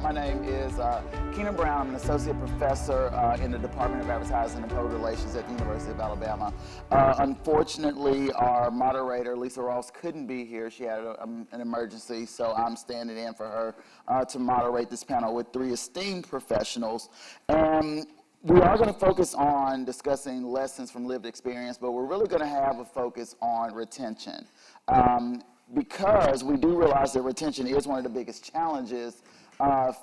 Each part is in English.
My name is Kenon Brown. I'm an associate professor in the Department of Advertising and Public Relations at the University of Alabama. Unfortunately, our moderator, Lisa Ross, couldn't be here. She had an emergency, so I'm standing in for her to moderate this panel with three esteemed professionals. And we are going to focus on discussing lessons from lived experience, but we're really going to have a focus on retention. Because we do realize that retention is one of the biggest challenges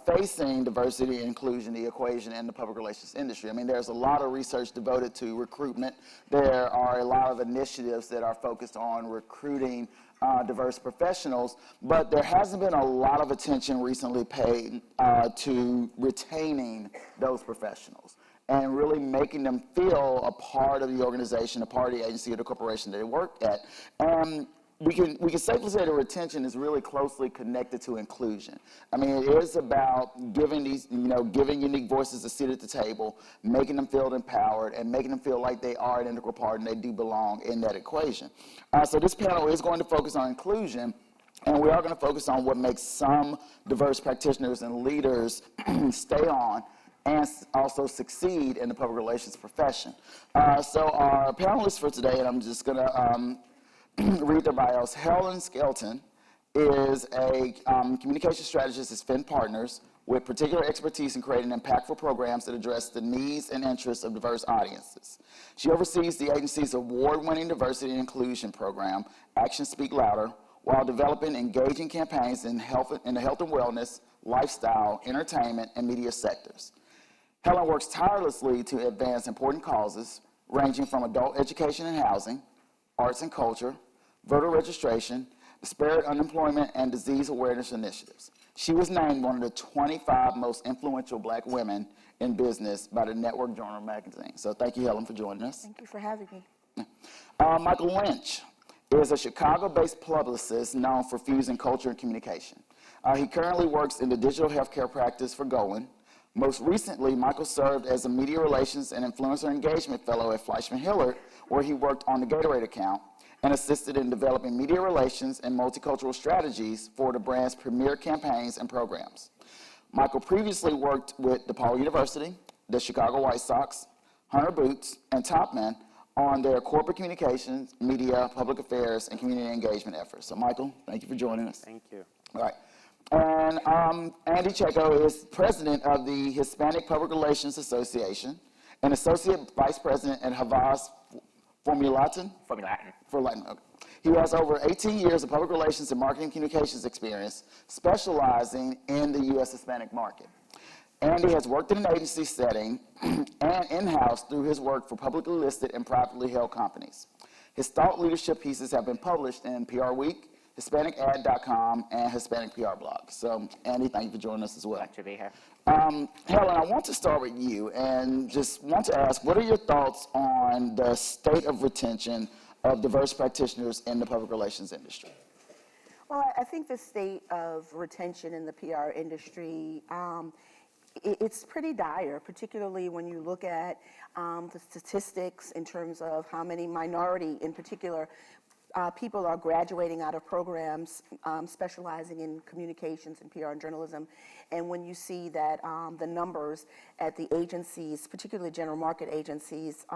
facing diversity and inclusion, the equation in the public relations industry. I mean, there's a lot of research devoted to recruitment. There are a lot of initiatives that are focused on recruiting diverse professionals, but there hasn't been a lot of attention recently paid to retaining those professionals and really making them feel a part of the organization, a part of the agency or the corporation that they work at. We can safely say that retention is really closely connected to inclusion. I mean, it is about giving giving unique voices a seat at the table, making them feel empowered, and making them feel like they are an integral part and they do belong in that equation. So this panel is going to focus on inclusion, and we are going to focus on what makes some diverse practitioners and leaders stay on and also succeed in the public relations profession. So our panelists for today, and I'm just going to read their bios. Helen Shelton is a communication strategist at Finn Partners with particular expertise in creating impactful programs that address the needs and interests of diverse audiences. She oversees the agency's award-winning diversity and inclusion program, Actions Speak Louder, while developing engaging campaigns in the health and wellness, lifestyle, entertainment, and media sectors. Helen works tirelessly to advance important causes ranging from adult education and housing, arts and culture, voter registration, disparate unemployment, and disease awareness initiatives. She was named one of the 25 most influential Black women in business by the Network Journal magazine. So thank you, Helen, for joining us. Thank you for having me. Michael Lynch is a Chicago-based publicist known for fusing culture and communication. He currently works in the digital healthcare practice for Golin. Most recently, Michael served as a media relations and influencer engagement fellow at Fleischman Hillard, where he worked on the Gatorade account and assisted in developing media relations and multicultural strategies for the brand's premier campaigns and programs. Michael previously worked with DePaul University, the Chicago White Sox, Hunter Boots, and Topman on their corporate communications, media, public affairs, and community engagement efforts. So, Michael, thank you for joining us. Thank you. All right. And Andy Checo is president of the Hispanic Public Relations Association and associate vice president at Havas Formulatin. Okay. He has over 18 years of public relations and marketing communications experience, specializing in the U.S. Hispanic market. Andy has worked in an agency setting and in-house through his work for publicly listed and privately held companies. His thought leadership pieces have been published in PR Week, HispanicAd.com, and Hispanic PR Blog. So, Andy, thank you for joining us as well. Glad to be here. Helen, I want to start with you and just want to ask, what are your thoughts on the state of retention of diverse practitioners in the public relations industry? Well, I think the state of retention in the PR industry, it's pretty dire, particularly when you look at the statistics in terms of how many minority, in particular, people are graduating out of programs specializing in communications and PR and journalism. And when you see that the numbers at the agencies, particularly general market agencies,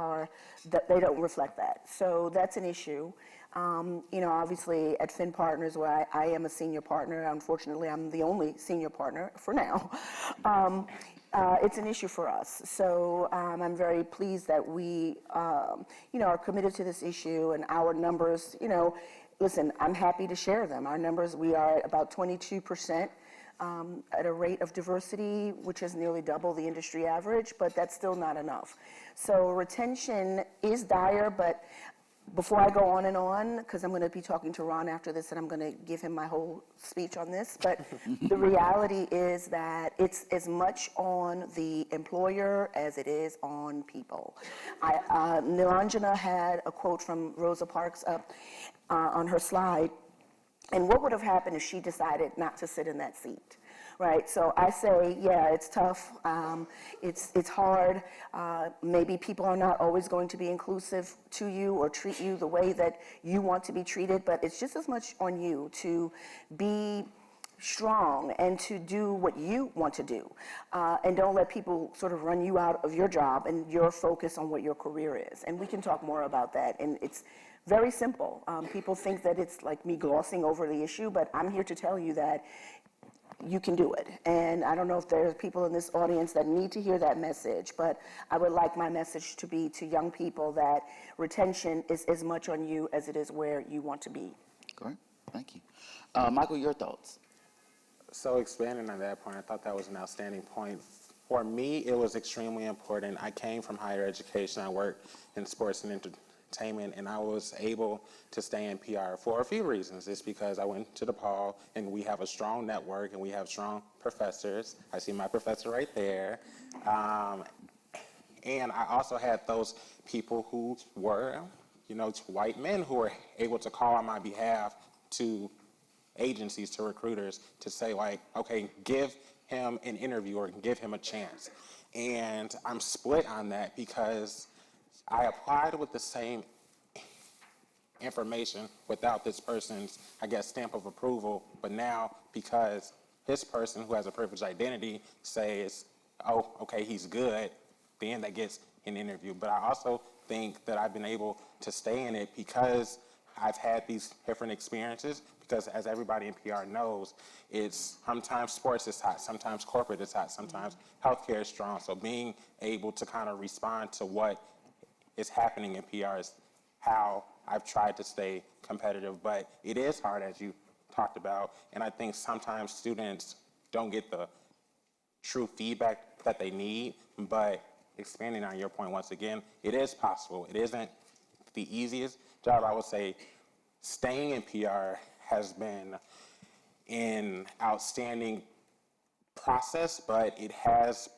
they don't reflect that. So that's an issue. Obviously at Finn Partners, where I am a senior partner, unfortunately I'm the only senior partner for now, it's an issue for us. So I'm very pleased that we, are committed to this issue, and our numbers, listen, I'm happy to share them. Our numbers, we are at about 22% at a rate of diversity, which is nearly double the industry average, but that's still not enough. So retention is dire, but before I go on, because I'm going to be talking to Ron after this and I'm going to give him my whole speech on this, but the reality is that it's as much on the employer as it is on people. Nilanjana had a quote from Rosa Parks up on her slide, and what would have happened if she decided not to sit in that seat? Right, so I say, yeah, it's tough, it's hard, maybe people are not always going to be inclusive to you or treat you the way that you want to be treated, but it's just as much on you to be strong and to do what you want to do. And don't let people sort of run you out of your job and your focus on what your career is. And we can talk more about that. And it's very simple. People think that it's like me glossing over the issue, but I'm here to tell you that you can do it. And I don't know if there's people in this audience that need to hear that message, but I would like my message to be to young people that retention is as much on you as it is where you want to be. Great, thank you. Michael, your thoughts? So expanding on that point, I thought that was an outstanding point. For me, it was extremely important. I came from higher education. I worked in sports and entertainment, and I was able to stay in PR for a few reasons. It's because I went to DePaul, and we have a strong network, and we have strong professors. I see my professor right there. And I also had those people who were, white men who were able to call on my behalf to agencies, to recruiters, to say like, okay, give him an interview or give him a chance. And I'm split on that because I applied with the same information without this person's, stamp of approval, but now because this person who has a privileged identity says, oh, okay, he's good, then that gets an interview. But I also think that I've been able to stay in it because I've had these different experiences, because as everybody in PR knows, it's sometimes sports is hot, sometimes corporate is hot, sometimes healthcare is strong. So being able to kind of respond to what is happening in PR is how I've tried to stay competitive. But it is hard, as you talked about, and I think sometimes students don't get the true feedback that they need. But expanding on your point once again, it is possible. It isn't the easiest job. I would say staying in PR has been an outstanding process, but it has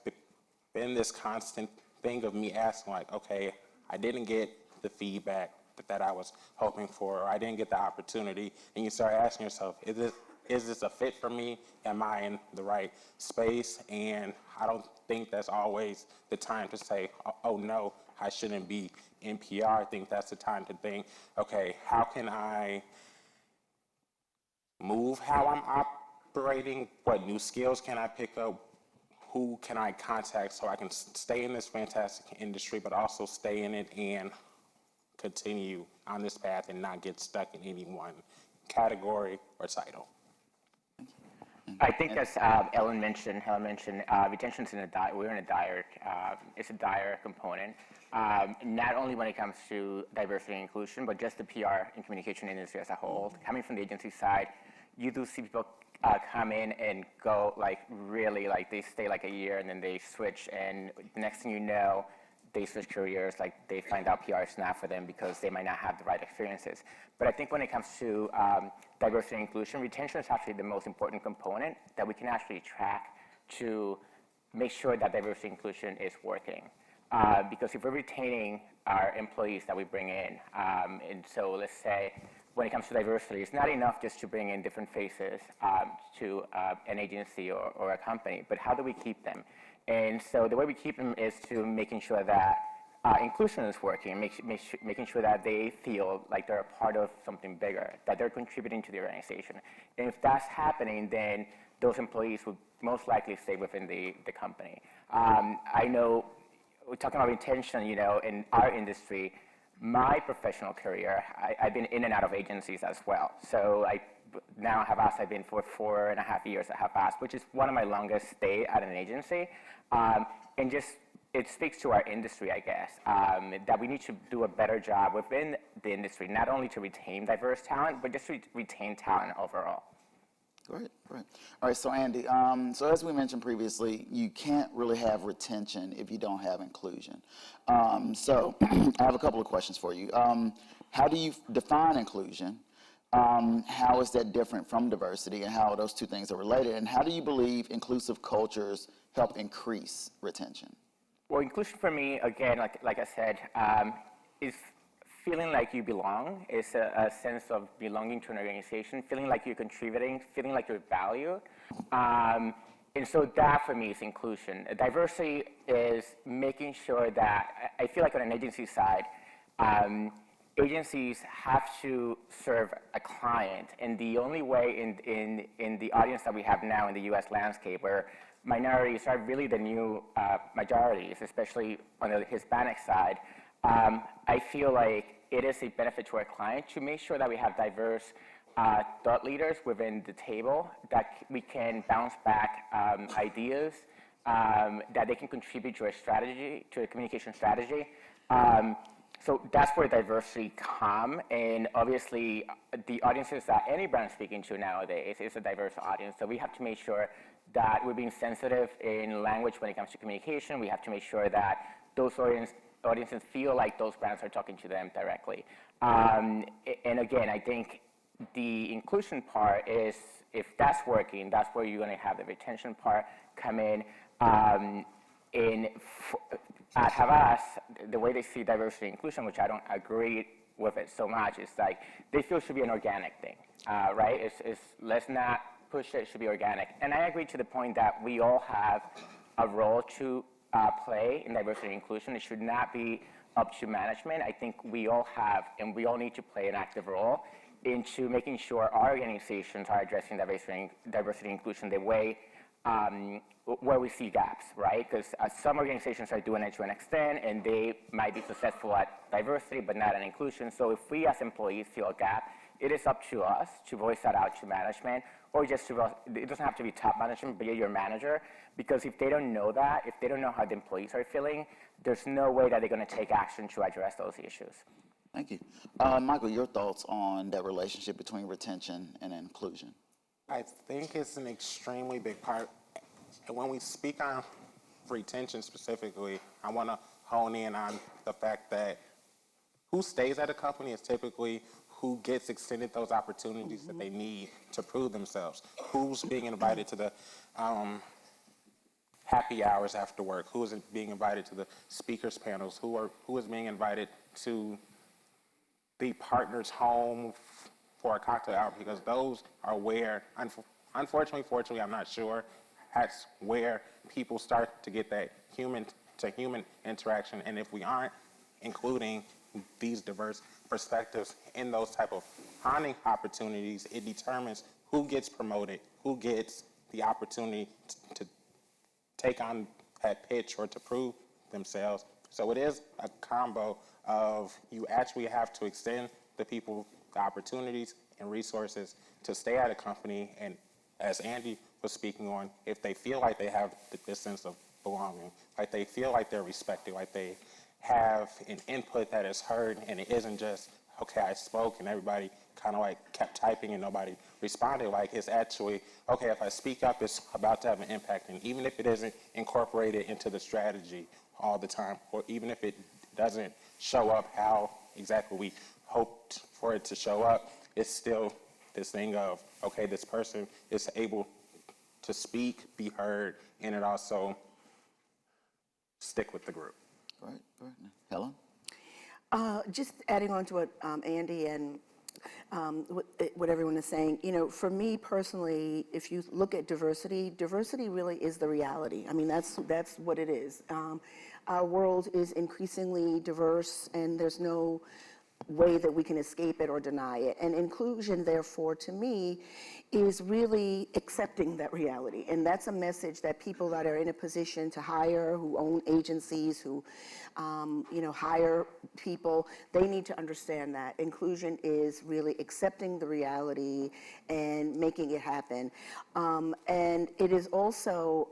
been this constant thing of me asking like, okay, I didn't get the feedback that I was hoping for, or I didn't get the opportunity, and you start asking yourself, is this a fit for me? Am I in the right space? And I don't think that's always the time to say, oh no, I shouldn't be in PR. I think that's the time to think, okay, how can I move how I'm operating? What new skills can I pick up? Who can I contact so I can stay in this fantastic industry, but also stay in it and continue on this path and not get stuck in any one category or title? I think as Helen mentioned, retention's we're in a dire, it's a dire component. Not only when it comes to diversity and inclusion, but just the PR and communication industry as a whole. Coming from the agency side, you do see people come in and go really they stay a year and then they switch, and the next thing you know, they switch careers, they find out PR is not for them because they might not have the right experiences. But I think when it comes to diversity and inclusion, retention is actually the most important component that we can actually track to make sure that diversity and inclusion is working. Because if we're retaining our employees that we bring in, and so let's say when it comes to diversity, it's not enough just to bring in different faces to an agency or a company, but how do we keep them? And so the way we keep them is to making sure that inclusion is working, making sure that they feel like they're a part of something bigger, that they're contributing to the organization. And if that's happening, then those employees would most likely stay within the company. I know, we're talking about retention, in our industry, my professional career, I've been in and out of agencies as well. So now Havas, I've been for 4.5 years at Havas, which is one of my longest stay at an agency. And just, it speaks to our industry, I guess, that we need to do a better job within the industry, not only to retain diverse talent, but just to retain talent overall. Great. All right, so Andy, so as we mentioned previously, you can't really have retention if you don't have inclusion. So I have a couple of questions for you. How do you define inclusion? How is that different from diversity, and how those two things are related? And how do you believe inclusive cultures help increase retention? Well, inclusion for me, again, like I said, is feeling like you belong. It's a sense of belonging to an organization, feeling like you're contributing, feeling like you're valued. And so that for me is inclusion. Diversity is making sure that, I feel like on an agency side, agencies have to serve a client, and the only way in the audience that we have now in the U.S. landscape, where minorities are really the new majorities, especially on the Hispanic side, I feel like it is a benefit to our client to make sure that we have diverse thought leaders within the table, that we can bounce back ideas, that they can contribute to a strategy, to a communication strategy. So that's where diversity comes, and obviously the audiences that any brand is speaking to nowadays is a diverse audience. So we have to make sure that we're being sensitive in language when it comes to communication. We have to make sure that those audiences feel like those brands are talking to them directly. And again, I think the inclusion part is, if that's working, that's where you're going to have the retention part come in. At Havas, the way they see diversity and inclusion, which I don't agree with it so much, is like they feel it should be an organic thing, right? It's let's not push it, it should be organic. And I agree to the point that we all have a role to play in diversity and inclusion. It should not be up to management. I think we all have, and we all need to play an active role into making sure our organizations are addressing diversity and inclusion the way where we see gaps, right? Because some organizations are doing it to an extent, and they might be successful at diversity, but not at inclusion. So if we as employees feel a gap, it is up to us to voice that out to management, or just to, it doesn't have to be top management, but your manager, because if they don't know that, if they don't know how the employees are feeling, there's no way that they're going to take action to address those issues. Thank you. Michael, your thoughts on that relationship between retention and inclusion? I think it's an extremely big part. And when we speak on retention specifically, I want to hone in on the fact that who stays at a company is typically who gets extended those opportunities that they need to prove themselves. Who's being invited to the happy hours after work? Who is being invited to the speakers panels? Who is being invited to the partner's home for a cocktail hour? Because those are where, unfortunately, fortunately, I'm not sure, that's where people start to get that human-to-human interaction. And if we aren't including these diverse perspectives in those type of bonding opportunities, it determines who gets promoted, who gets the opportunity to take on that pitch or to prove themselves. So it is a combo of, you actually have to extend the people the opportunities and resources to stay at a company, and as Andy was speaking on, if they feel like they have this sense of belonging, like they feel like they're respected, like they have an input that is heard, and it isn't just, okay, I spoke and everybody kind of like kept typing and nobody responded. Like, it's actually, okay, if I speak up, it's about to have an impact. And even if it isn't incorporated into the strategy all the time, or even if it doesn't show up how exactly we hoped for it to show up, it's still this thing of, okay, this person is able to speak, be heard, and it also stick with the group. Right, right. Helen? Just adding on to what Andy and what everyone is saying, you know, for me personally, if you look at diversity, diversity really is the reality. I mean, that's what it is. Our world is increasingly diverse, and there's no way that we can escape it or deny it. And inclusion, therefore, to me, is really accepting that reality. And that's a message that people that are in a position to hire, who own agencies, who hire people, they need to understand that inclusion is really accepting the reality and making it happen. And it is also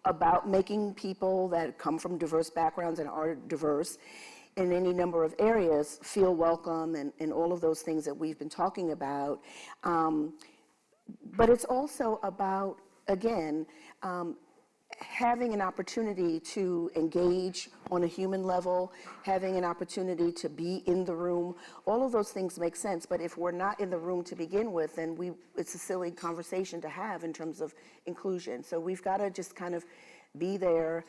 about making people that come from diverse backgrounds and are diverse in any number of areas feel welcome, and all of those things that we've been talking about. But it's also about, again, having an opportunity to engage on a human level, having an opportunity to be in the room. All of those things make sense, but if we're not in the room to begin with, then it's a silly conversation to have in terms of inclusion. So we've got to just kind of be there,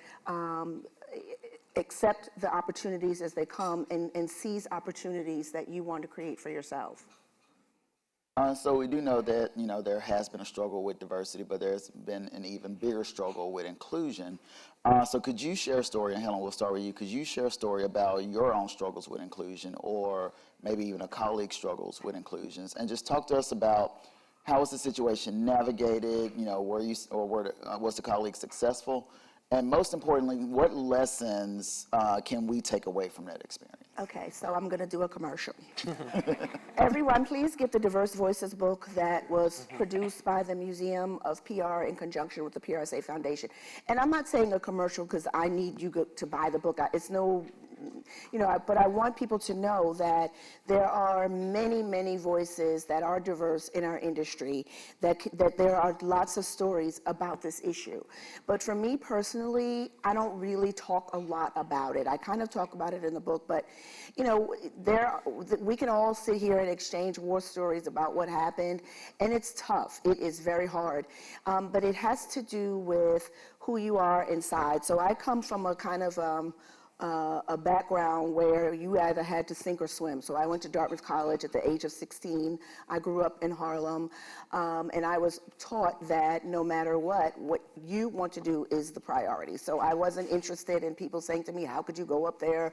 accept the opportunities as they come, and seize opportunities that you want to create for yourself. So we do know that, there has been a struggle with diversity, but there's been an even bigger struggle with inclusion. So could you share a story, and Helen, we'll start with you. Could you share a story about your own struggles with inclusion, or maybe even a colleague's struggles with inclusions, and just talk to us about how was the situation navigated, was the colleague successful? And most importantly, what lessons can we take away from that experience? Okay, so I'm going to do a commercial. Everyone, please get the Diverse Voices book that was produced by the Museum of PR in conjunction with the PRSA Foundation. And I'm not saying a commercial because I need you to buy the book. It's no, but I want people to know that there are many, many voices that are diverse in our industry, that there are lots of stories about this issue. But for me personally, I don't really talk a lot about it. I kind of talk about it in the book, but we can all sit here and exchange war stories about what happened, and it's tough. It is very hard, but it has to do with who you are inside. So I come from a kind of a background where you either had to sink or swim. So I went to Dartmouth College at the age of 16. I grew up in Harlem, and I was taught that no matter what you want to do is the priority. So I wasn't interested in people saying to me, how could you go up there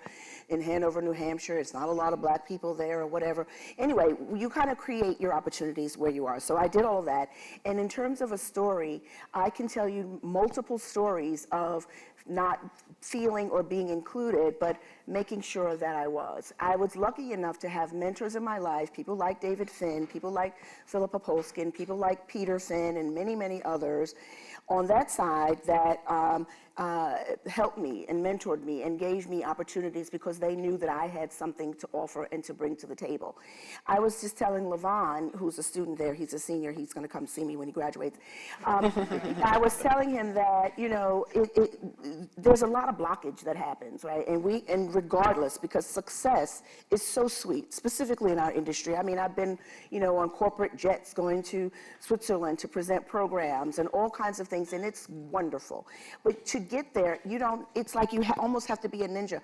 in Hanover, New Hampshire? It's not a lot of black people there or whatever. Anyway, you kind of create your opportunities where you are. So I did all that. And in terms of a story, I can tell you multiple stories of not feeling or being included, but making sure that I was. I was lucky enough to have mentors in my life, people like David Finn, people like Philippa Polskin, people like Peter Finn, and many, many others on that side that helped me and mentored me and gave me opportunities because they knew that I had something to offer and to bring to the table. I was just telling Levon, who's a student there, he's a senior, he's going to come see me when he graduates. I was telling him that, there's a lot of blockage that happens, right? And regardless, because success is so sweet, specifically in our industry. I mean, I've been, on corporate jets going to Switzerland to present programs and all kinds of things, and it's wonderful. But to get there, it's like you almost have to be a ninja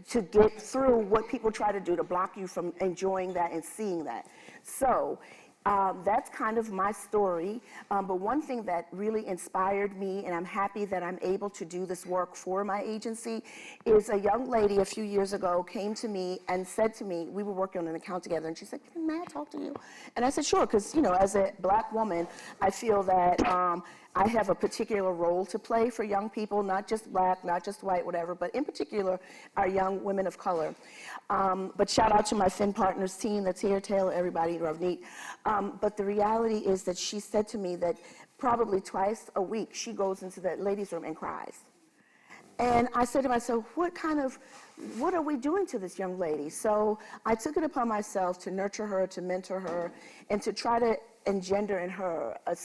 to get through what people try to do to block you from enjoying that and seeing that. So that's kind of my story. But one thing that really inspired me, and I'm happy that I'm able to do this work for my agency, is a young lady a few years ago came to me and said to me, we were working on an account together, and she said, may I talk to you? And I said, sure, because, as a black woman, I feel that I have a particular role to play for young people, not just black, not just white, whatever, but in particular, our young women of color. But shout out to my Finn Partners team that's here, Taylor, everybody, Ravneet. But the reality is that she said to me that probably twice a week, she goes into the ladies' room and cries. And I said to myself, what are we doing to this young lady? So I took it upon myself to nurture her, to mentor her, and to try to engender in her a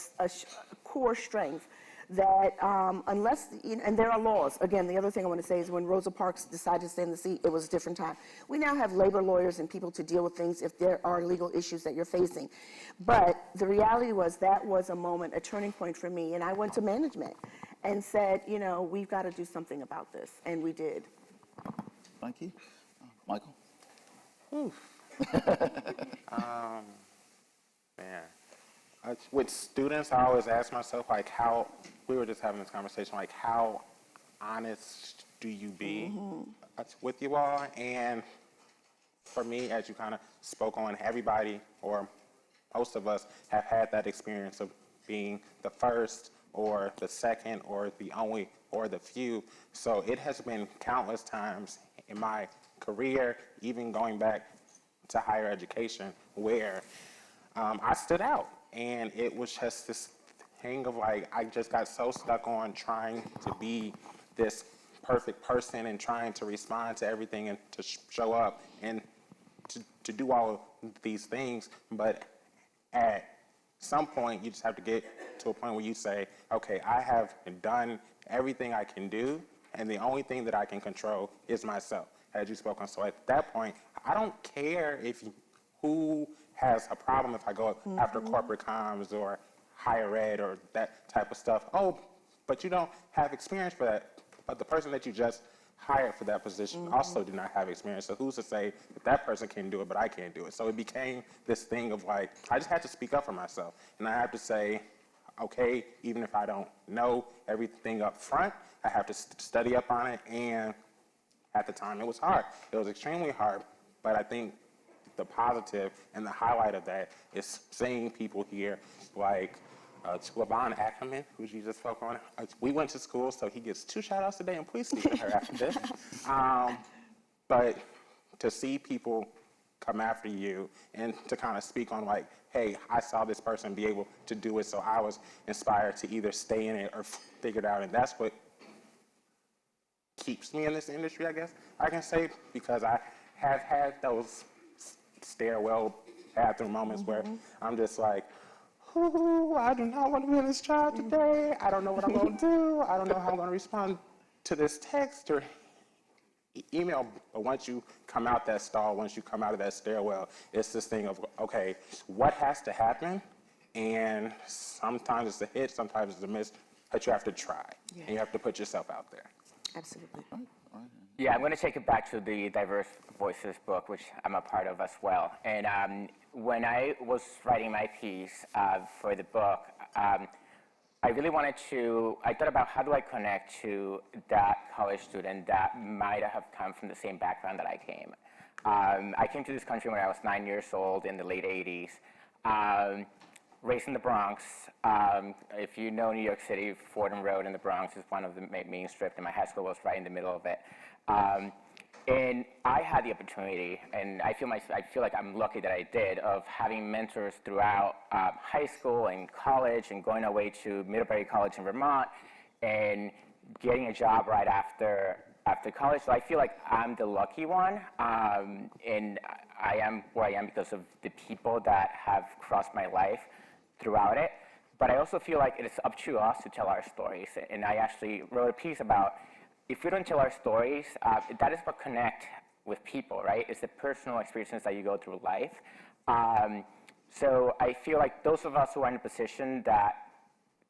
core strength that and there are laws. Again, the other thing I want to say is when Rosa Parks decided to stay in the seat, it was a different time. We now have labor lawyers and people to deal with things if there are legal issues that you're facing. But the reality was that was a moment, a turning point for me, and I went to management and said, we've got to do something about this, and we did. Thank you. Michael? Man. With students, I always ask myself, how, we were just having this conversation, how honest do you be with you all? And for me, as you kind of spoke on, everybody, or most of us, have had that experience of being the first or the second or the only or the few. So it has been countless times in my career, even going back to higher education, where I stood out. And it was just this thing of I just got so stuck on trying to be this perfect person and trying to respond to everything and to show up and to do all of these things. But at some point, you just have to get to a point where you say, okay, I have done everything I can do, and the only thing that I can control is myself, as you spoke on. So at that point, I don't care who has a problem if I go after corporate comms or higher ed or that type of stuff. Oh, but you don't have experience for that. But the person that you just hired for that position also do not have experience. So who's to say that that person can do it, but I can't do it? So it became this thing of like, I just had to speak up for myself. And I have to say, okay, even if I don't know everything up front, I have to study up on it. And at the time, it was hard. It was extremely hard. But I think the positive and the highlight of that is seeing people here like Levon Ackerman, who you just spoke on. We went to school, so he gets 2 shout-outs today, and please speak to her after this. But to see people come after you and to kind of speak on like, hey, I saw this person be able to do it, so I was inspired to either stay in it or figure it out, and that's what keeps me in this industry, I guess I can say, because I have had those stairwell bathroom moments where I'm just like, ooh, I do not want to be in this job today. I don't know what I'm going to do. I don't know how I'm going to respond to this text or email. But once you come out that stall, once you come out of that stairwell, it's this thing of, okay, what has to happen? And sometimes it's a hit, sometimes it's a miss, but you have to try. And you have to put yourself out there. Absolutely. Yeah, I'm going to take it back to the Diverse Voices book, which I'm a part of as well. And when I was writing my piece for the book, I really wanted to, I thought about how do I connect to that college student that might have come from the same background that I came. I came to this country when I was 9 years old in the late 80s. Raised in the Bronx. If you know New York City, Fordham Road in the Bronx is one of the main strips, and my high school was right in the middle of it. And I had the opportunity, and I feel like I'm lucky that I did, of having mentors throughout high school and college, and going away to Middlebury College in Vermont, and getting a job right after college. So I feel like I'm the lucky one, and I am where I am because of the people that have crossed my life throughout it. But I also feel like it is up to us to tell our stories. And I actually wrote a piece about, if we don't tell our stories, that is what connect with people, right? It's the personal experiences that you go through life. So I feel like those of us who are in a position that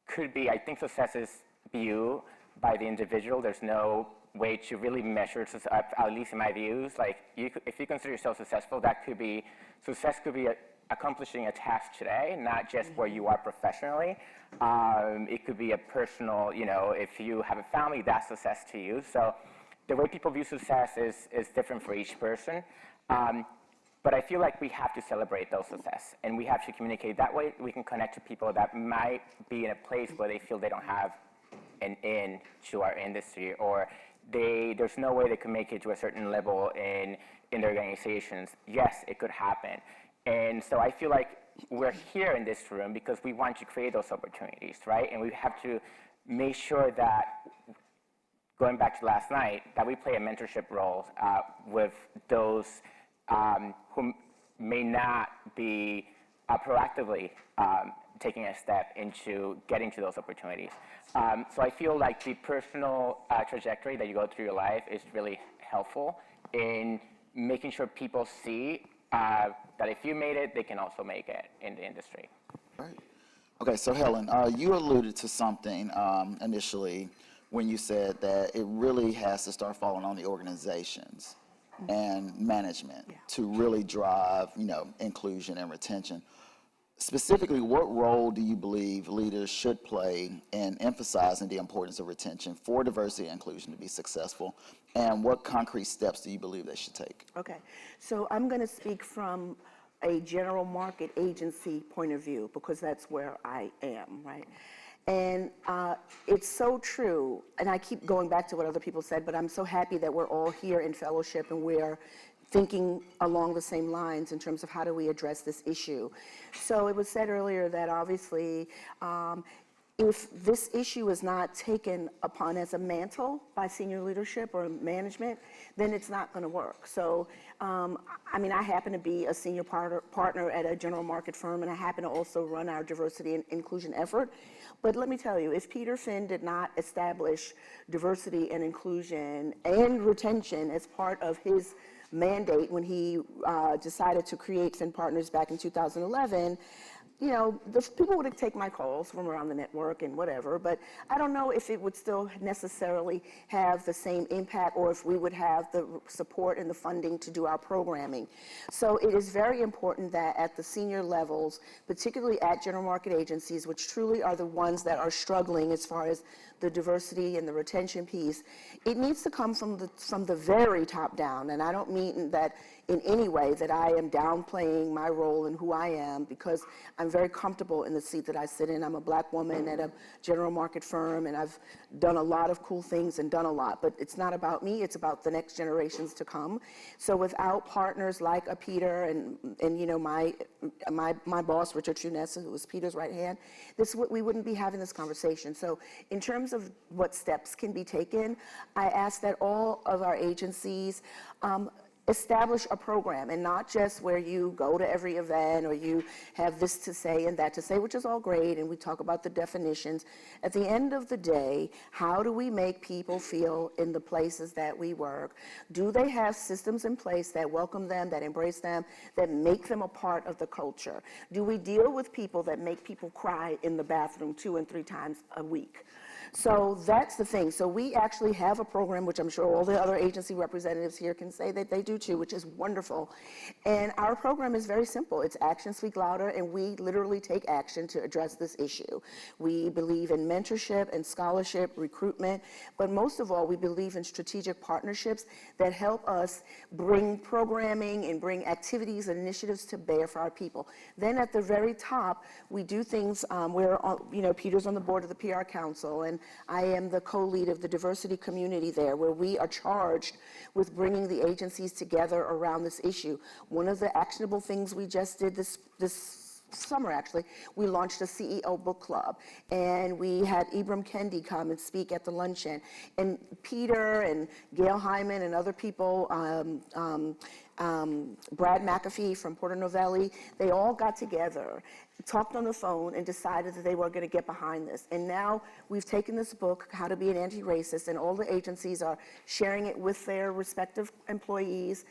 could be, I think success is viewed by the individual. There's no way to really measure success, at least in my views. Like, if you consider yourself successful, success could be accomplishing a task today, not just where you are professionally. It could be a personal, if you have a family, that's success to you. So the way people view success is different for each person. But I feel like we have to celebrate those success, and we have to communicate. That way we can connect to people that might be in a place where they feel they don't have an in to our industry, or there's no way they can make it to a certain level in their organizations. Yes, it could happen. And so I feel like we're here in this room because we want to create those opportunities, right? And we have to make sure that, going back to last night, that we play a mentorship role with those who may not be proactively taking a step into getting to those opportunities. So I feel like the personal trajectory that you go through your life is really helpful in making sure people see that if you made it, they can also make it in the industry. Right. Okay, so Helen, you alluded to something initially when you said that it really has to start falling on the organizations and management to really drive, inclusion and retention. Specifically, what role do you believe leaders should play in emphasizing the importance of retention for diversity and inclusion to be successful? And what concrete steps do you believe they should take? Okay, so I'm going to speak from a general market agency point of view because that's where I am, right? And it's so true, and I keep going back to what other people said, but I'm so happy that we're all here in fellowship and we're thinking along the same lines in terms of how do we address this issue. So it was said earlier that obviously if this issue is not taken upon as a mantle by senior leadership or management, then it's not going to work. So, I happen to be a senior partner at a general market firm, and I happen to also run our diversity and inclusion effort. But let me tell you, if Peter Finn did not establish diversity and inclusion and retention as part of his mandate when he decided to create Finn Partners back in 2011, you know, the people would take my calls from around the network and whatever, but I don't know if it would still necessarily have the same impact or if we would have the support and the funding to do our programming. So it is very important that at the senior levels, particularly at general market agencies, which truly are the ones that are struggling as far as the diversity and the retention piece, it needs to come from the very top down. And I don't mean that in any way that I am downplaying my role and who I am, because I'm very comfortable in the seat that I sit in. I'm a black woman at a general market firm, and I've done a lot of cool things and done a lot, but it's not about me, it's about the next generations to come. So without partners like a Peter and you know, my boss, Richard Trunessa, who was Peter's right hand, we wouldn't be having this conversation. So in terms of what steps can be taken, I ask that all of our agencies establish a program, and not just where you go to every event or you have this to say and that to say, which is all great, and we talk about the definitions. At the end of the day, how do we make people feel in the places that we work? Do they have systems in place that welcome them, that embrace them, that make them a part of the culture? Do we deal with people that make people cry in the bathroom 2 and 3 times a week? So that's the thing. So we actually have a program, which I'm sure all the other agency representatives here can say that they do too, which is wonderful. And our program is very simple. It's Action Speak Louder, and we literally take action to address this issue. We believe in mentorship and scholarship, recruitment, but most of all, we believe in strategic partnerships that help us bring programming and bring activities and initiatives to bear for our people. Then at the very top, we do things where, you know, Peter's on the board of the PR Council, and I am the co-lead of the diversity community there, where we are charged with bringing the agencies together around this issue. One of the actionable things we just did this summer, actually, we launched a CEO book club, and we had Ibram Kendi come and speak at the luncheon. And Peter and Gail Hyman and other people, Brad McAfee from Porter Novelli, they all got together, talked on the phone, and decided that they were going to get behind this. And now we've taken this book, How to Be an Anti-Racist, and all the agencies are sharing it with their respective employees,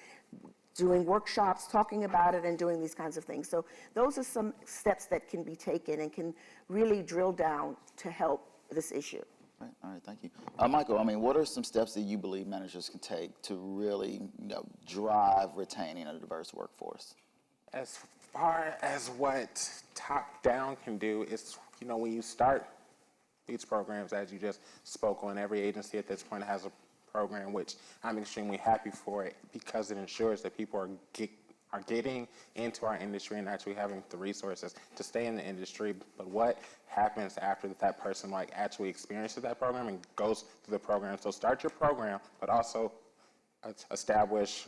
doing workshops, talking about it, and doing these kinds of things. So those are some steps that can be taken and can really drill down to help this issue. All right, thank you. Michael, I mean, what are some steps that you believe managers can take to really, you know, drive retaining a diverse workforce? As far as what top-down can do, is, you know, when you start these programs, as you just spoke on, every agency at this point has a program, which I'm extremely happy for it, because it ensures that people are getting into our industry and actually having the resources to stay in the industry. But what happens after that person like actually experiences that program and goes through the program? So start your program, but also establish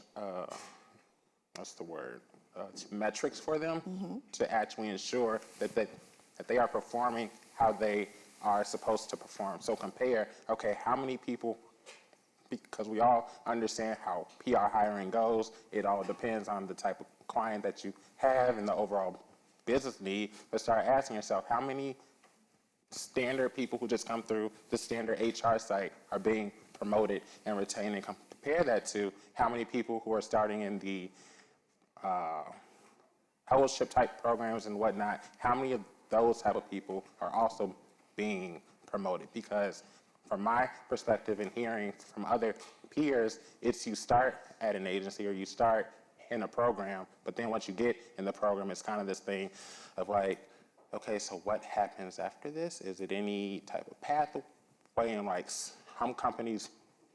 metrics for them to actually ensure that they are performing how they are supposed to perform. So compare, okay, how many people, because we all understand how PR hiring goes. It all depends on the type of client that you have and the overall business need. But start asking yourself, how many standard people who just come through the standard HR site are being promoted and retained, and compare that to how many people who are starting in the fellowship type programs and whatnot, how many of those type of people are also being promoted? Because from my perspective and hearing from other peers, it's you start at an agency or you start in a program, but then once you get in the program, it's kind of this thing of like, okay, so what happens after this? Is it any type of pathway? And like some companies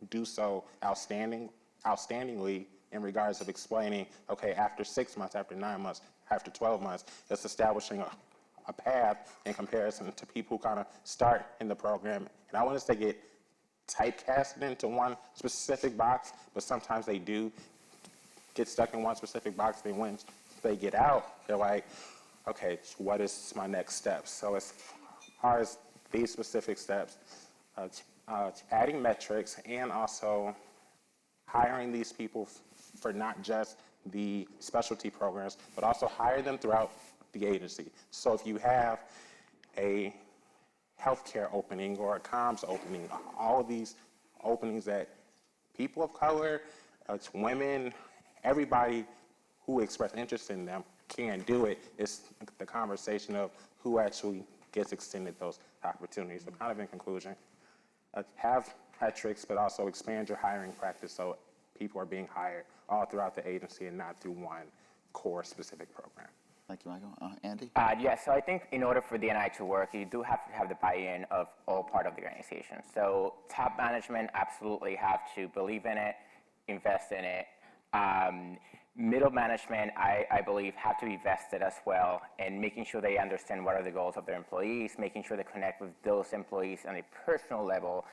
do so outstandingly in regards of explaining, okay, after 6 months, after 9 months, after 12 months, it's establishing a path in comparison to people who kind of start in the program. And I want us to get typecasted into one specific box, but sometimes they do get stuck in one specific box. Then when they get out, they're like, okay, what is my next step? So as far as these specific steps, adding metrics and also hiring these people for not just the specialty programs, but also hire them throughout the agency. So if you have a healthcare opening or a comms opening, all of these openings that people of color, women, everybody who express interest in them can do it. It's the conversation of who actually gets extended those opportunities. So kind of in conclusion, have metrics, but also expand your hiring practice so people are being hired all throughout the agency and not through one core specific program. Thank you, Michael. Andy? Yeah, so I think in order for D&I to work, you do have to have the buy-in of all part of the organization. So top management absolutely have to believe in it, invest in it. Middle management, I believe, have to be vested as well in making sure they understand what are the goals of their employees, making sure they connect with those employees on a personal level,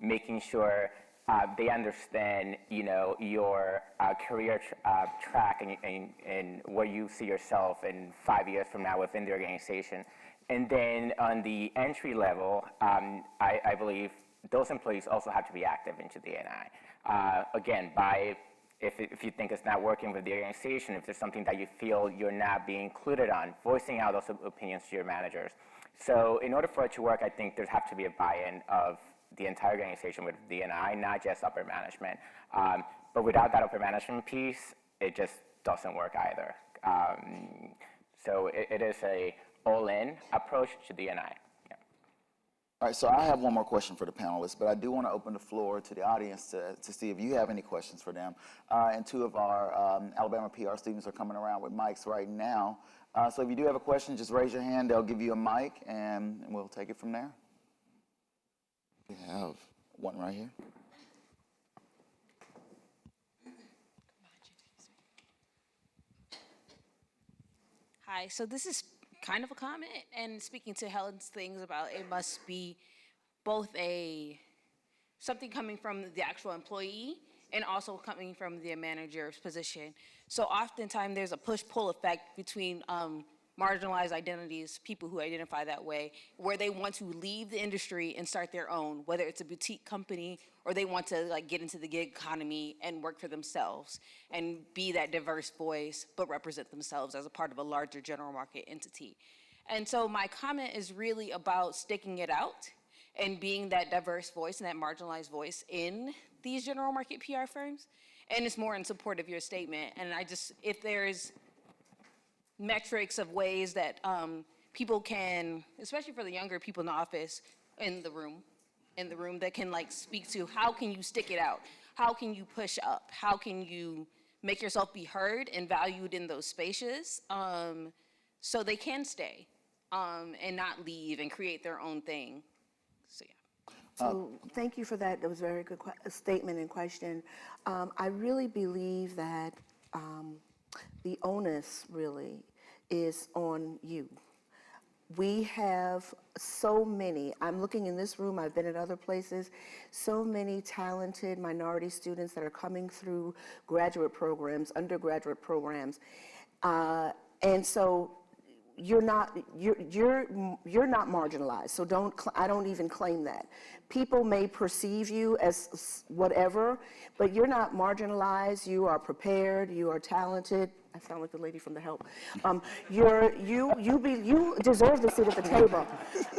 making sure they understand, your career track and where you see yourself in 5 years from now within the organization. And then on the entry level, I believe those employees also have to be active into D&I. Again, if you think it's not working with the organization, if there's something that you feel you're not being included on, voicing out those opinions to your managers. So in order for it to work, I think there has to be a buy-in of the entire organization with D&I, not just upper management. But without that upper management piece, it just doesn't work either. So it is a all-in approach to D&I. Yeah. All right, so I have one more question for the panelists, but I do want to open the floor to the audience to see if you have any questions for them. And two of our Alabama PR students are coming around with mics right now. So if you do have a question, just raise your hand. They'll give you a mic, and we'll take it from there. We have one right here. Hi, so this is kind of a comment, and speaking to Helen's things about it must be both something coming from the actual employee and also coming from the manager's position. So oftentimes there's a push-pull effect between marginalized identities, people who identify that way, where they want to leave the industry and start their own, whether it's a boutique company or they want to get into the gig economy and work for themselves and be that diverse voice, but represent themselves as a part of a larger general market entity. And so my comment is really about sticking it out and being that diverse voice and that marginalized voice in these general market PR firms. And it's more in support of your statement. And if there's metrics of ways that people can, especially for the younger people in the office, in the room that can speak to how can you stick it out? How can you push up? How can you make yourself be heard and valued in those spaces so they can stay and not leave and create their own thing? So, yeah. So thank you for that. That was a very good statement and question. I really believe that the onus really is on you. We have so many, I'm looking in this room, I've been at other places, so many talented minority students that are coming through graduate programs, undergraduate programs. And so you're not marginalized, so I don't even claim that. People may perceive you as whatever, but you're not marginalized, you are prepared, you are talented. I sound like the lady from The Help. You deserve the seat at the table.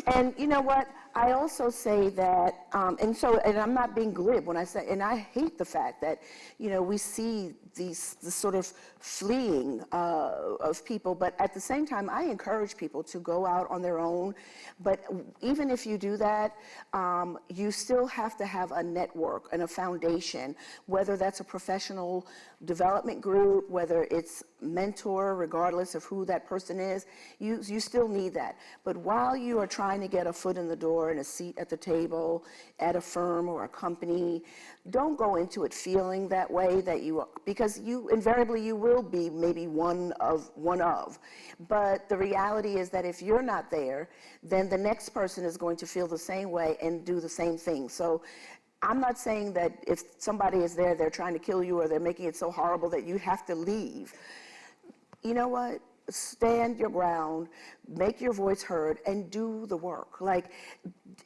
And you know what? I also say that, and I'm not being glib when I say, and I hate the fact that, we see this sort of fleeing of people, but at the same time, I encourage people to go out on their own. But even if you do that, you still have to have a network and a foundation, whether that's a professional development group, whether it's mentor, regardless of who that person is, you still need that. But while you are trying to get a foot in the door and a seat at the table at a firm or a company, don't go into it feeling that way because you invariably you will be maybe one of. But the reality is that if you're not there, then the next person is going to feel the same way and do the same thing. So I'm not saying that if somebody is there, they're trying to kill you or they're making it so horrible that you have to leave. You know what? stand your ground, make your voice heard, and do the work. Like,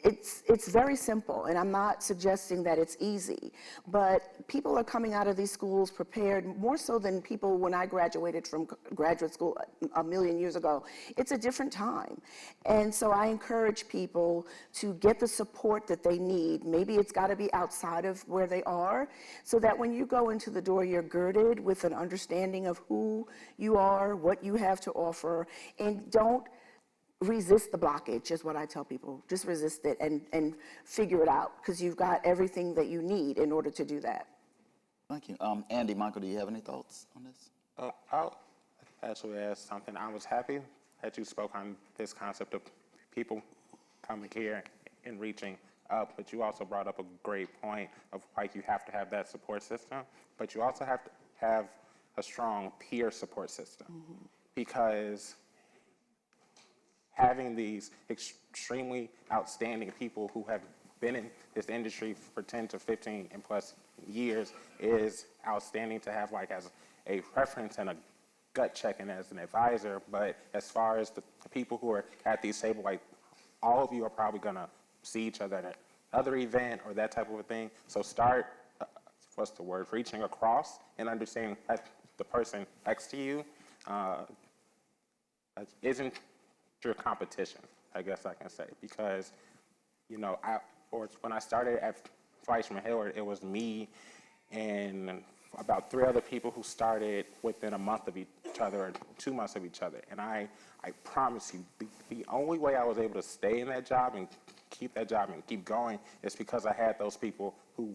it's very simple, and I'm not suggesting that it's easy, but people are coming out of these schools prepared more so than people when I graduated from graduate school a million years ago. It's a different time. And so I encourage people to get the support that they need. Maybe it's got to be outside of where they are, so that when you go into the door, you're girded with an understanding of who you are, what you have to offer, and don't resist the blockage, is what I tell people. Just resist it and figure it out, because you've got everything that you need in order to do that. Thank you. Andy, Michael, do you have any thoughts on this? I'll actually ask something. I was happy that you spoke on this concept of people coming here and reaching up, but you also brought up a great point of, like, you have to have that support system, but you also have to have a strong peer support system, because having these extremely outstanding people who have been in this industry for 10 to 15 and plus years is outstanding to have, like, as a reference and a gut check and as an advisor. But as far as the people who are at these tables, like, all of you are probably gonna see each other at another event or that type of a thing. So start, reaching across and understanding that the person next to you isn't your competition, I guess I can say, because, you know, when I started at Fleischman Hillard, it was me and about 3 other people who started within a month of each other or 2 months of each other. And I promise you, the only way I was able to stay in that job and keep that job and keep going is because I had those people who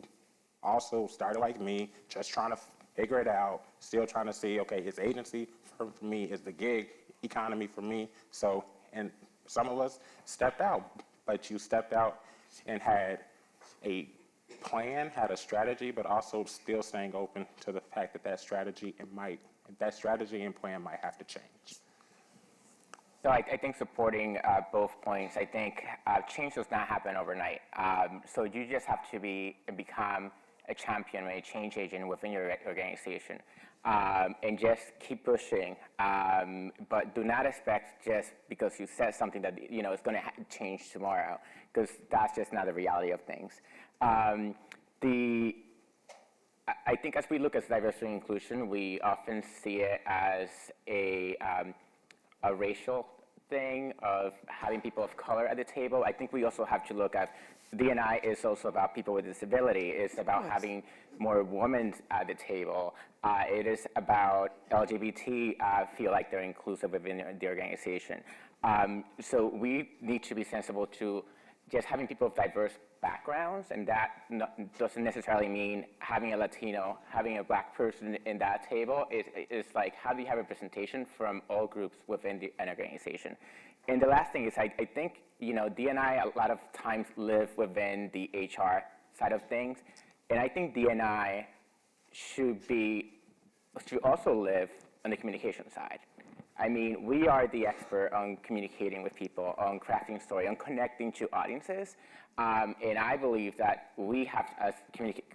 also started like me, just trying to figure it out, still trying to see, okay, is agency for me, is the gig economy for me? So, and some of us stepped out, but you stepped out and had a plan, had a strategy, but also still staying open to the fact that that strategy and plan might have to change. So I think supporting both points, I think change does not happen overnight. So you just have to become a champion, a change agent within your organization, and just keep pushing. But do not expect just because you said something that it's going to change tomorrow, because that's just not the reality of things. I think as we look at diversity and inclusion, we often see it as a racial thing of having people of color at the table. I think we also have to look at D&I is also about people with disability. It's about having more women at the table. It is about LGBT feel like they're inclusive within the organization. So we need to be sensible to just having people of diverse backgrounds, and that doesn't necessarily mean having a Latino, having a Black person in that table. It's like, how do you have representation from all groups within an organization? And the last thing is, I think, D&I a lot of times live within the HR side of things, and I think D&I should also live on the communication side. I mean, we are the expert on communicating with people, on crafting story, on connecting to audiences, and I believe that we have, as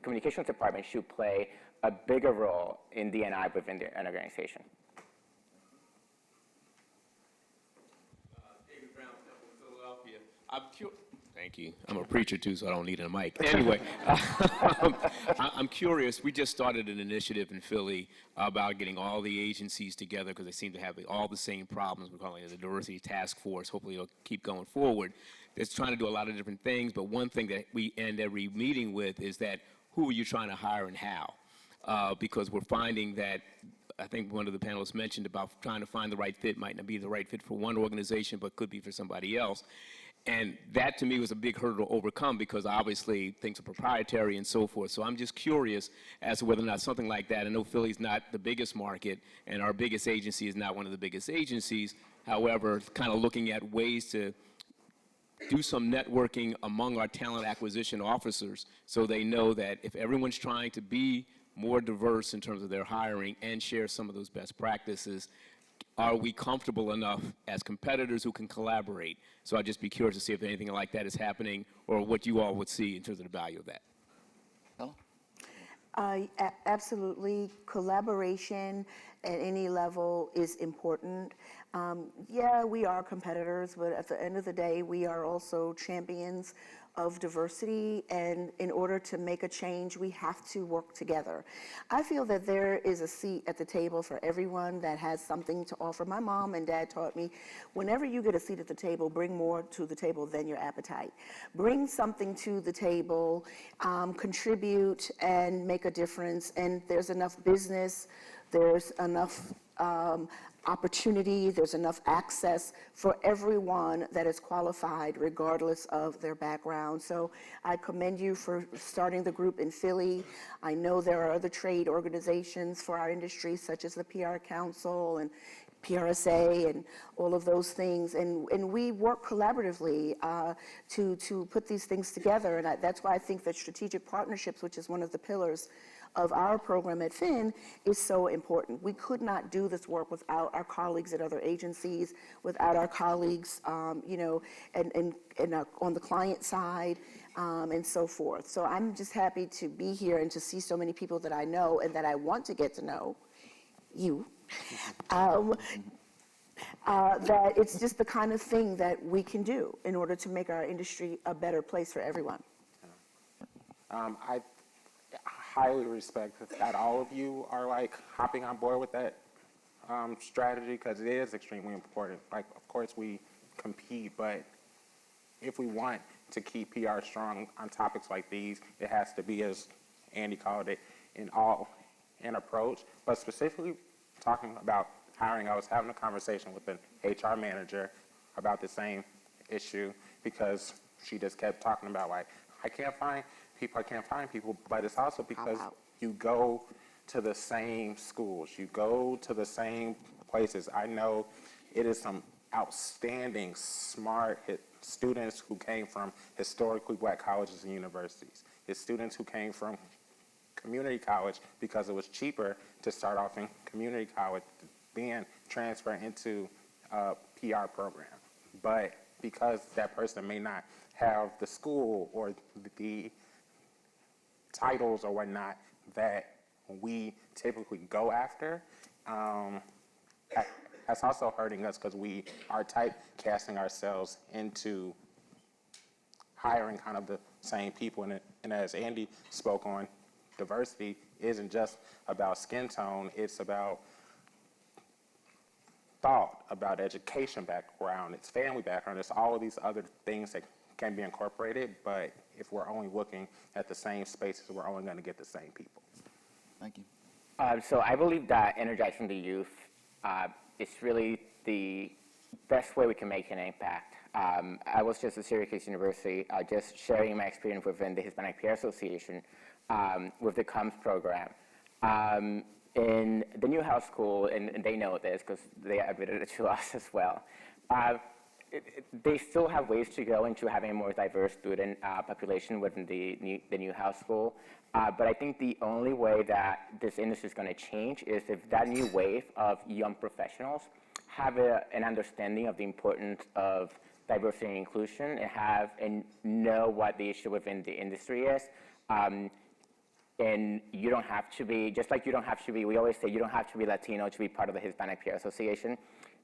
communications department, should play a bigger role in D&I within an organization. David Brown, Philadelphia. Thank you. I'm a preacher too, so I don't need a mic. Anyway, I'm curious. We just started an initiative in Philly about getting all the agencies together because they seem to have all the same problems. We're calling it the diversity task force. Hopefully it'll keep going forward. It's trying to do a lot of different things, but one thing that we end every meeting with is that who are you trying to hire and how? Because we're finding that, I think one of the panelists mentioned about trying to find the right fit might not be the right fit for one organization, but could be for somebody else. And that, to me, was a big hurdle to overcome because, obviously, things are proprietary and so forth. So I'm just curious as to whether or not something like that, I know Philly's not the biggest market, and our biggest agency is not one of the biggest agencies. However, kind of looking at ways to do some networking among our talent acquisition officers so they know that if everyone's trying to be more diverse in terms of their hiring and share some of those best practices, are we comfortable enough as competitors who can collaborate? So I'd just be curious to see if anything like that is happening or what you all would see in terms of the value of that. Helen? Absolutely. Collaboration at any level is important. Yeah, we are competitors, but at the end of the day, we are also champions of diversity, and in order to make a change, we have to work together. I feel that there is a seat at the table for everyone that has something to offer. My mom and dad taught me, whenever you get a seat at the table, bring more to the table than your appetite. Bring something to the table, contribute, and make a difference, and there's enough business, there's enough opportunity, there's enough access for everyone that is qualified regardless of their background. So I commend you for starting the group in Philly. I know there are other trade organizations for our industry, such as the PR Council and PRSA and all of those things, and we work collaboratively to put these things together, and that's why I think that strategic partnerships, which is one of the pillars of our program at Finn, is so important. We could not do this work without our colleagues at other agencies, without our colleagues, you know, and on the client side, and so forth. So I'm just happy to be here and to see so many people that I know and that I want to get to know, you. That it's just the kind of thing that we can do in order to make our industry a better place for everyone. I highly respect that all of you are like hopping on board with that strategy, because it is extremely important. Like, of course we compete, but if we want to keep PR strong on topics like these, it has to be, as Andy called it, an approach. But specifically talking about hiring, I was having a conversation with an HR manager about the same issue, because she just kept talking about, like, I can't find people, but it's also because you go to the same schools, you go to the same places. I know it is some outstanding, smart students who came from historically black colleges and universities. It's students who came from community college because it was cheaper to start off in community college, then transfer into a PR program. But because that person may not have the school or the titles or whatnot that we typically go after, that's also hurting us, because we are typecasting ourselves into hiring kind of the same people. And as Andy spoke on, diversity isn't just about skin tone, it's about thought, about education background, it's family background, it's all of these other things that can be incorporated, but if we're only looking at the same spaces, we're only going to get the same people. Thank you. So I believe that energizing the youth is really the best way we can make an impact. I was just at Syracuse University, just sharing my experience within the Hispanic Peer Association with the COMS program. In the Newhouse School, and they know this because they admitted it to us as well, they still have ways to go into having a more diverse student population within the Newhouse School. But I think the only way that this industry is going to change is if that new wave of young professionals have an understanding of the importance of diversity and inclusion and know what the issue within the industry is. And you don't have to be, just like you don't have to be, we always say you don't have to be Latino to be part of the Hispanic Peer Association.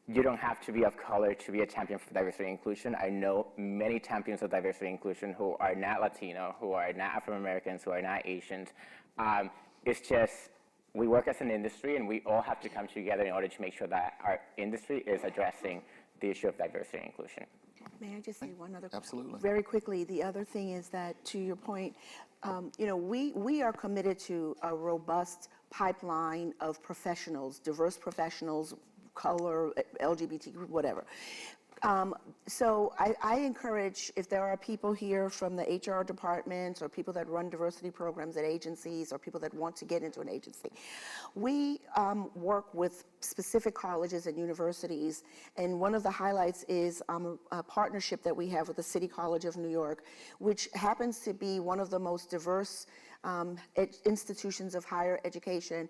You don't have to be of color to be a champion for diversity and inclusion. I know many champions of diversity and inclusion who are not Latino, who are not African Americans, who are not Asians. It's just, we work as an industry and we all have to come together in order to make sure that our industry is addressing the issue of diversity and inclusion. May I just say one other? Absolutely. Very quickly, the other thing is that, to your point, you know, we are committed to a robust pipeline of professionals, diverse professionals, color, LGBT group, whatever. So I encourage, if there are people here from the HR departments or people that run diversity programs at agencies or people that want to get into an agency, we work with specific colleges and universities, and one of the highlights is a partnership that we have with the City College of New York, which happens to be one of the most diverse institutions of higher education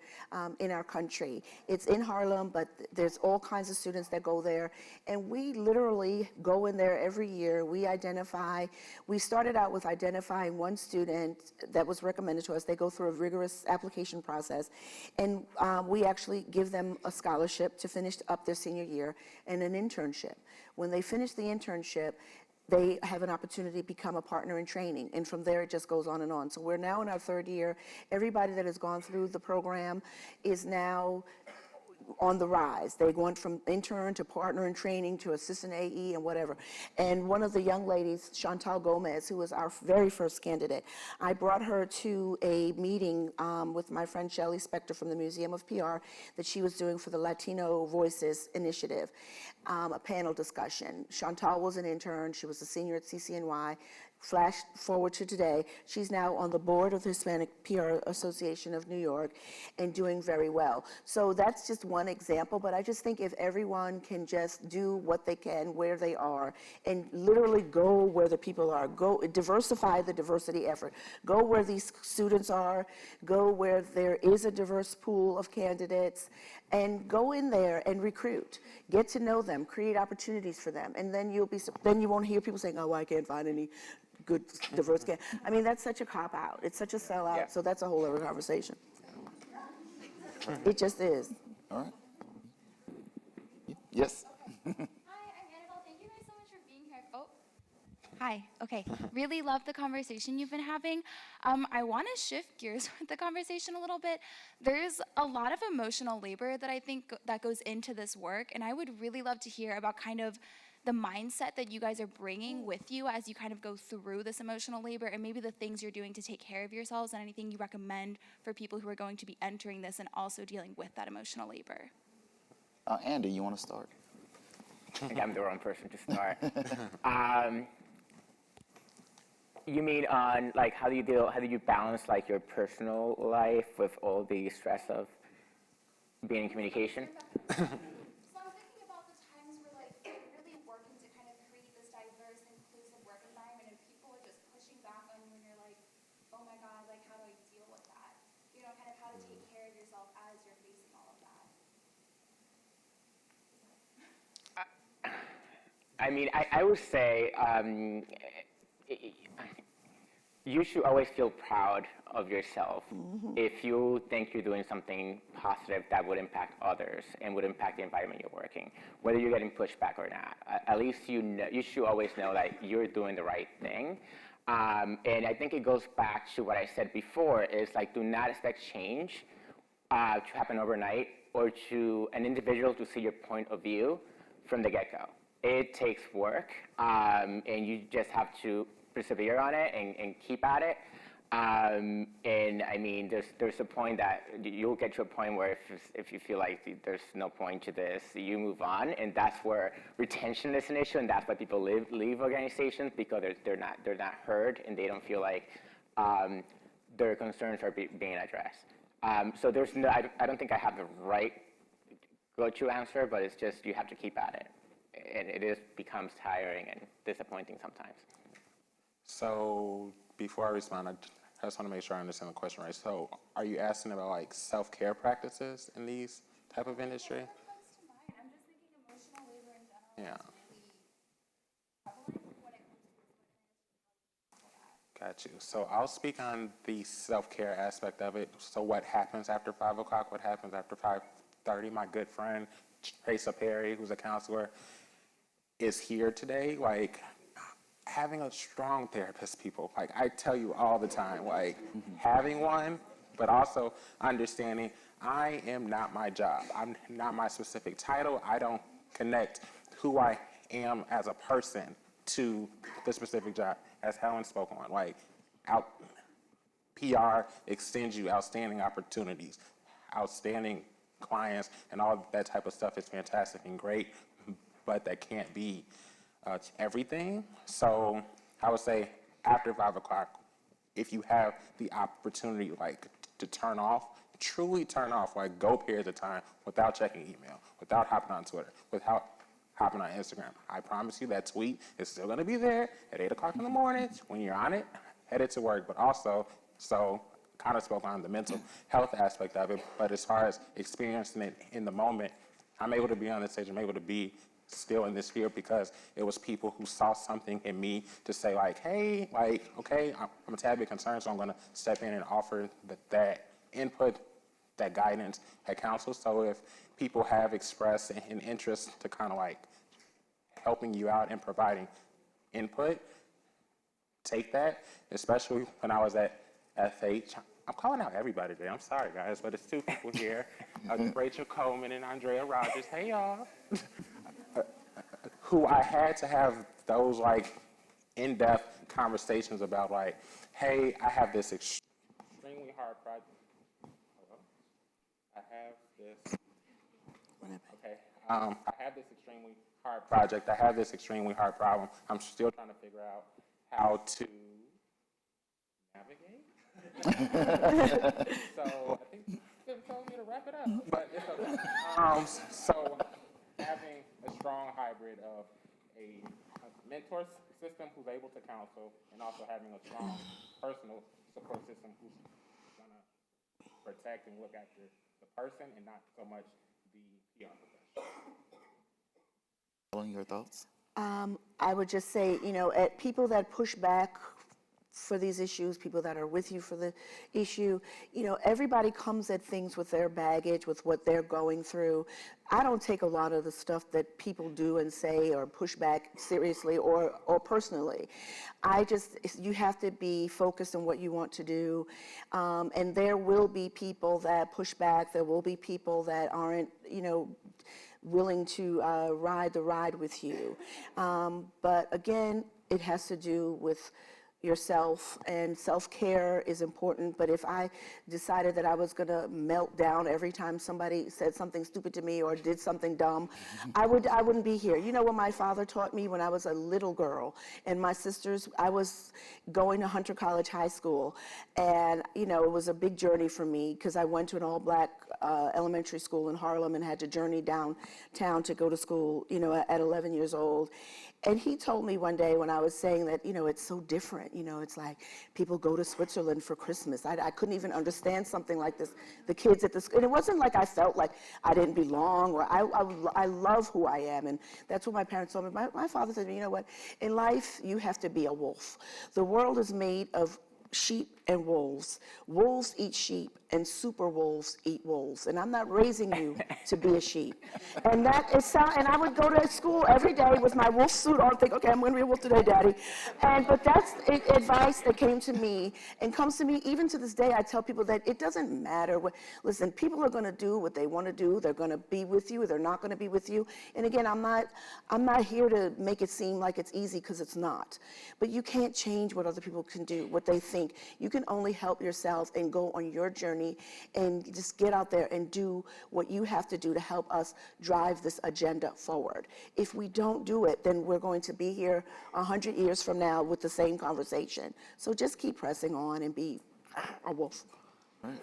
in our country. It's in Harlem, but there's all kinds of students that go there. And we literally go in there every year. We started out with identifying one student that was recommended to us. They go through a rigorous application process. And we actually give them a scholarship to finish up their senior year and an internship. When they finish the internship, they have an opportunity to become a partner in training. And from there, it just goes on and on. So we're now in our third year. Everybody that has gone through the program is now on the rise. They went from intern to partner in training to assistant AE and whatever. And one of the young ladies, Chantal Gomez, who was our very first candidate, I brought her to a meeting with my friend Shelley Spector from the Museum of PR that she was doing for the Latino Voices Initiative, a panel discussion. Chantal was an intern. She was a senior at CCNY. Flash forward to today, she's now on the board of the Hispanic PR Association of New York and doing very well. So that's just one example, but I just think if everyone can just do what they can where they are and literally go where the people are, go diversify the diversity effort, go where these students are, go where there is a diverse pool of candidates, and go in there and recruit, get to know them, create opportunities for them, and then you won't hear people saying, "Oh, I can't find any good diverse candidates." I mean, that's such a cop-out. It's such a sellout. Yeah. So that's a whole other conversation. It just is. All right. Yes. Hi, I'm Annabelle. Thank you guys so much for being here. Oh, hi. Okay. Really love the conversation you've been having. I want to shift gears with the conversation a little bit. There's a lot of emotional labor that I think that goes into this work, and I would really love to hear about kind of the mindset that you guys are bringing with you as you kind of go through this emotional labor, and maybe the things you're doing to take care of yourselves, and anything you recommend for people who are going to be entering this and also dealing with that emotional labor. Andy, you want to start? I think I'm the wrong person to start. You mean on like how do you balance like your personal life with all the stress of being in communication? So I'm thinking about the times where like you're really working to kind of create this diverse, inclusive work environment, and people are just pushing back on you, and you're like, oh my God, like how do I deal with that? You know, kind of how to take care of yourself as you're facing all of that. I mean, I would say you should always feel proud of yourself if you think you're doing something positive that would impact others and would impact the environment you're working, whether you're getting pushback or not. At least you should always know that you're doing the right thing. And I think it goes back to what I said before, is like do not expect change to happen overnight or to an individual to see your point of view from the get-go. It takes work, and you just have to persevere on it and keep at it. And I mean, there's a point that you'll get to a point where if you feel like there's no point to this, you move on, and that's where retention is an issue, and that's why people leave organizations, because they're not heard and they don't feel like their concerns are being addressed. So I don't think I have the right go-to answer, but it's just you have to keep at it. And it becomes tiring and disappointing sometimes. So before I respond, I just want to make sure I understand the question right. So are you asking about like self-care practices in these type of industry? That comes to mind. I'm just thinking emotional labor in general Yeah. is really prevalent when it comes to women. Got you. So I'll speak on the self-care aspect of it. So what happens after 5 o'clock? What happens after 5:30? My good friend, Tracy Perry, who's a counselor, is here today. Like, having a strong therapist, people, like I tell you all the time, like having one, but also understanding I am not my job. I'm not my specific title. I don't connect who I am as a person to the specific job, as Helen spoke on. Like, PR extends you outstanding opportunities, outstanding clients, and all that type of stuff is fantastic and great, but that can't be everything. So I would say after 5 o'clock, if you have the opportunity like to turn off, truly turn off, like go periods of time without checking email, without hopping on Twitter, without hopping on Instagram. I promise you that tweet is still gonna be there at 8 o'clock in the morning when you're on it, headed to work, but also, so kind of spoke on the mental health aspect of it, but as far as experiencing it in the moment, I'm able to be on the stage, I'm able to be still in this field because it was people who saw something in me to say like, hey, like, okay, I'm a tad bit concerned, so I'm gonna step in and offer that input, that guidance, that counsel. So if people have expressed an interest to kind of like helping you out and providing input, take that, especially when I was at FH. I'm calling out everybody today. I'm sorry, guys, but it's two people here, Rachel Coleman and Andrea Rogers. Hey, y'all. Who I had to have those like in-depth conversations about like, hey, I have this extremely hard project. Hello? I have this. Okay. I have this extremely hard project. I have this extremely hard problem. I'm still trying to figure out how to navigate. So I think they're telling me to wrap it up, but it's okay. So having a strong hybrid of a mentor system who's able to counsel and also having a strong personal support system who's going to protect and look after the person and not so much the PR professional. Helen, your thoughts? I would just say, at people that push back for these issues, people that are with you for the issue, everybody comes at things with their baggage, with what they're going through. I don't take a lot of the stuff that people do and say or push back seriously or personally. You have to be focused on what you want to do. And there will be people that push back. There will be people that aren't, willing to ride the ride with you. But again, it has to do with yourself, and self-care is important. But if I decided that I was going to melt down every time somebody said something stupid to me or did something dumb, I wouldn't be here. You know what my father taught me when I was a little girl, and my sisters, I was going to Hunter College High School, and it was a big journey for me because I went to an all-black elementary school in Harlem and had to journey downtown to go to school, at 11 years old. And he told me one day when I was saying that, it's so different. It's like people go to Switzerland for Christmas. I couldn't even understand something like this. The kids at the school, and it wasn't like I felt like I didn't belong or I love who I am. And that's what my parents told me. My father said to me, you know what? In life, you have to be a wolf. The world is made of sheep and wolves. Wolves eat sheep and super wolves eat wolves. And I'm not raising you to be a sheep. And and I would go to school every day with my wolf suit on, think, okay, I'm going to be a wolf today, Daddy. But that's advice that came to me and comes to me even to this day. I tell people that it doesn't matter listen, people are going to do what they want to do. They're going to be with you. They're not going to be with you. And again, I'm not here to make it seem like it's easy, because it's not. But you can't change what other people can do, what they think. You can only help yourself and go on your journey and just get out there and do what you have to do to help us drive this agenda forward. If we don't do it, then we're going to be here 100 years from now with the same conversation. So just keep pressing on and be a wolf. Right.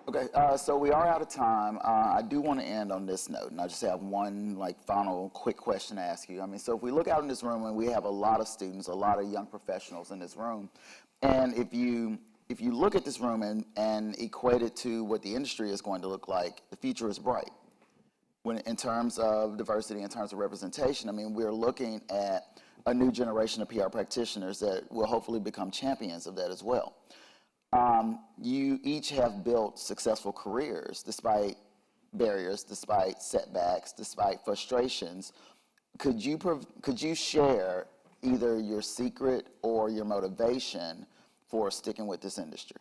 Okay, so we are out of time. I do want to end on this note, and I just have one final quick question to ask you. So if we look out in this room, and we have a lot of students, a lot of young professionals in this room, and if you look at this room and equate it to what the industry is going to look like, the future is bright. In terms of diversity, in terms of representation, we're looking at a new generation of PR practitioners that will hopefully become champions of that as well. You each have built successful careers despite barriers, despite setbacks, despite frustrations. Could you share either your secret or your motivation for sticking with this industry?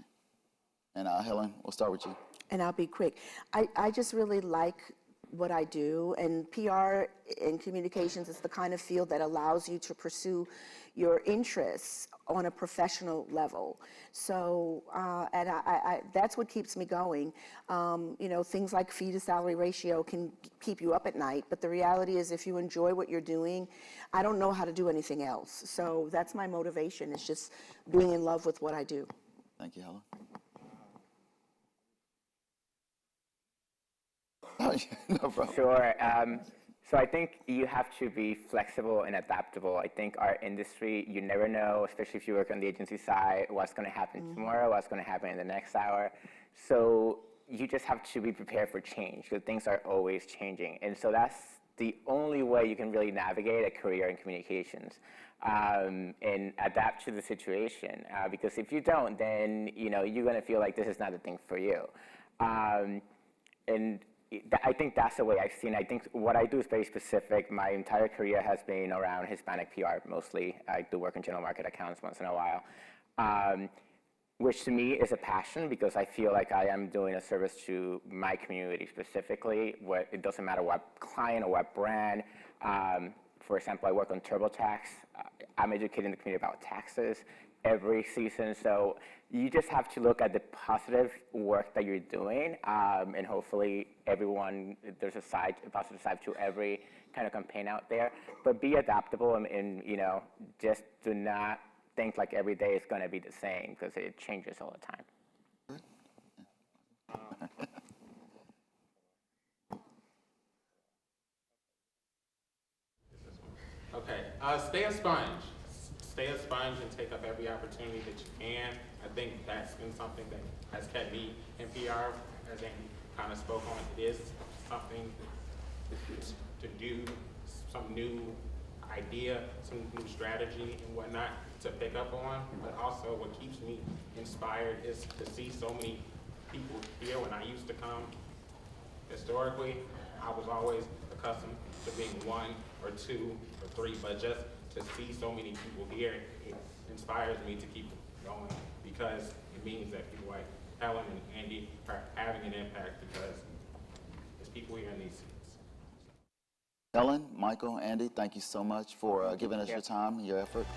And Helen, we'll start with you. And I'll be quick. I just really like what I do, and PR and communications is the kind of field that allows you to pursue your interests on a professional level. So, and that's what keeps me going. Things like fee to salary ratio can keep you up at night, but the reality is if you enjoy what you're doing, I don't know how to do anything else. So that's my motivation, is just being in love with what I do. Thank you, Helen. Oh, yeah, no problem. Sure. So I think you have to be flexible and adaptable. I think our industry, you never know, especially if you work on the agency side, what's going to happen tomorrow, what's going to happen in the next hour. So you just have to be prepared for change because things are always changing. And so that's the only way you can really navigate a career in communications and adapt to the situation. Because if you don't, then you're going to feel like this is not the thing for you. And I think that's the way I've seen it. I think what I do is very specific. My entire career has been around Hispanic PR mostly. I do work in general market accounts once in a while, which to me is a passion because I feel like I am doing a service to my community specifically. It doesn't matter what client or what brand. For example, I work on TurboTax. I'm educating the community about taxes every season. So you just have to look at the positive work that you're doing, and hopefully there's a positive side to every kind of campaign out there. But be adaptable and just do not think like every day is going to be the same because it changes all the time. Okay, stay a sponge. Stay a sponge and take up every opportunity that you can. I think that's been something that has kept me in PR, as Andy kind of spoke on. It is something to do, some new idea, some new strategy and whatnot to pick up on. But also what keeps me inspired is to see so many people here. When I used to come, historically, I was always accustomed to being one or two or three, but just to see so many people here, it inspires me to keep going because it means that people like Helen and Andy are having an impact because there's people here in these seats. Helen, Michael, Andy, thank you so much for giving us your time and your effort.